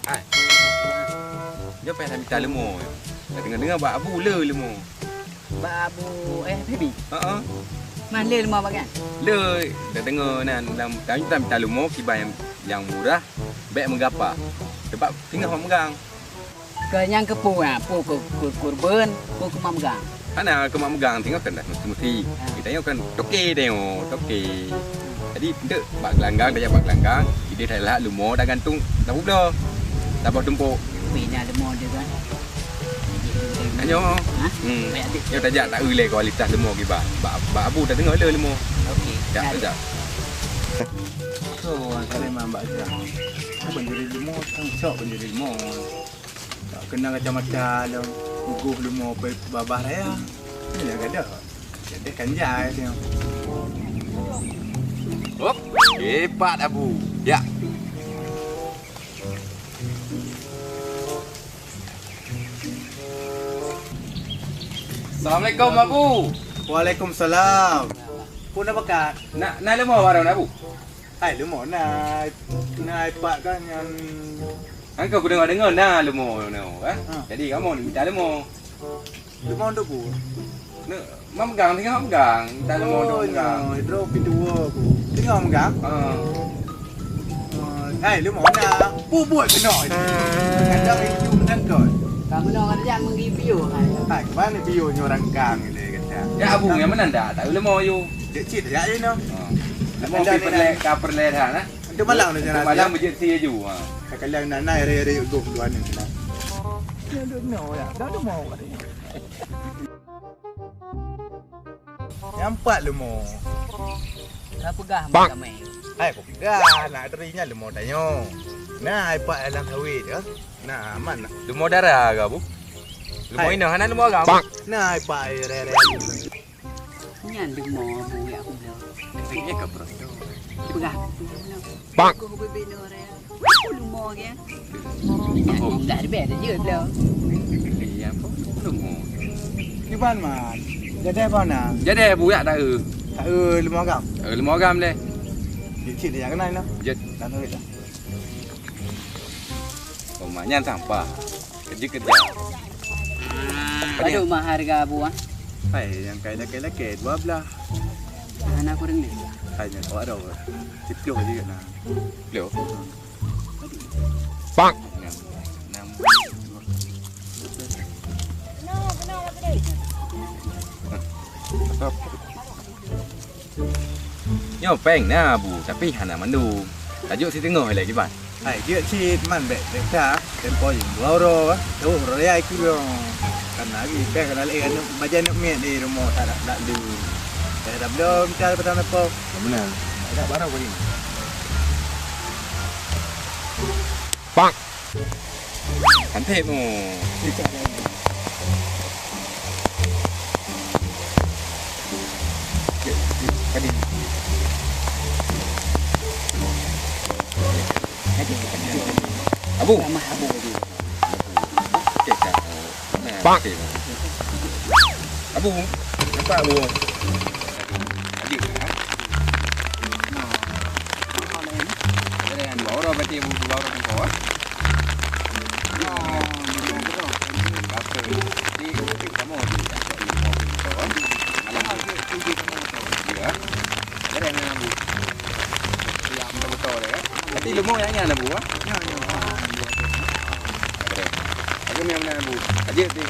Ai. Dia pengen minta lemur. Dengar-dengar bak abu lemur. Babu baby. Ha. Man le lemah bagan. Dah dengar dalam kita minta lemur kibai yang murah, baik menggapa. Sebab tinggal orang megang. Ke yang ke pu kurban, pu ke megang. Ana ke mak megang tinggal kan dah mesti. Kita yang kan toke tengok, toke. Jadi dia bak gelanggang dia bak gelanggang, dia dah lah lemur dah gantung dah pula. Dah bawa tumpuk. Bina lemur dia kan. Ayo. Yo tajak tak ulai kualitas lemur ki bak abu dah tengok lemur. Okey. Ya, tajak. So, saya memang mbak Syah. Bendera lemur, kan sok bendera lemur. Tak kena macam-macam lah. Uguh lemur babah raya. Ini dah ada. Jadi kanjai tengok. Hop, hebat abu. Ya. Assalamualaikum abu. Waalaikumsalam. Pun nak pakat? Nak lemur warang abu. Hai lemur nak ipak kan yang Angkau aku dengar nah lemur kan. Jadi kamu ni minta lemur. lemur tu pun. Mak megang tengok megang. Minta lemur tu megang. Hidro pintua aku. Tengok megang. Hai lemur nak. Buat kena. Kadang itu menangkut. Kamu nak ada yang mengreview kan. Hai ke mana bio orang gang ni kata. Ya abu yang mana dah tak lemur you. Cik cik ya ni no. Lemur perle perle dah nah. Itu malang tu jangan. Malang berjet si ju. Kalau nak naik rere uguh dua ni lah. Ya no ya. Dah mau katanya. Nampak lemur. Dah pegah macam mai. Hai kau pegang nak terinya lemur tanya. Nah ipak dalam sawit ke? Nah mana? Lemur darah ke abu? Lemur ini hana lemur agam. Nah ipak rere. Nyan lemur bu ya aku bilang. Ini ke bro? Pegah. Bang. Aku bebena orang. Lemur ke? Enggak ada beda je bilang. Iya apa? Lemur. Di mana man? Jadi apa nak? Jadi abu ya tak Tak lemur agam. Lemur agam le. Cik dia kenal no. Jet. Tak tahu dah. Rumahnya sampah. Kerja-kerja. Aduh mah harga bu ah. Hai yang kaya-kaya ke 12. Anak aku rendah. Hanya kau ada. Ciplo je nak. Leo. Bang. 6. Nyo peng na bu, tapi hana mandu. Tajuk si tengok lagi ban. Hai dia cik man bet dah. Tempo yang 2 euro ah. Tu raya kilo. Kan lagi beg kan lagi kan baca nak miat di rumah tak ada. Saya dah belum cari petang apa. Benar. Tak barang boleh. Bang. Cantik mu. Kadi. Abu. Sama abu tu. Bang. Abu. Nampak abu. Adik kan? Jadi yang 2 orang berarti 2 orang kau ah. Apa? Di kamu di kau. Malah dia. Jadi yang abu. Yang betul ya. Tapi lemur yang nyana abu ah. Aku ni mana abu. Aje tu.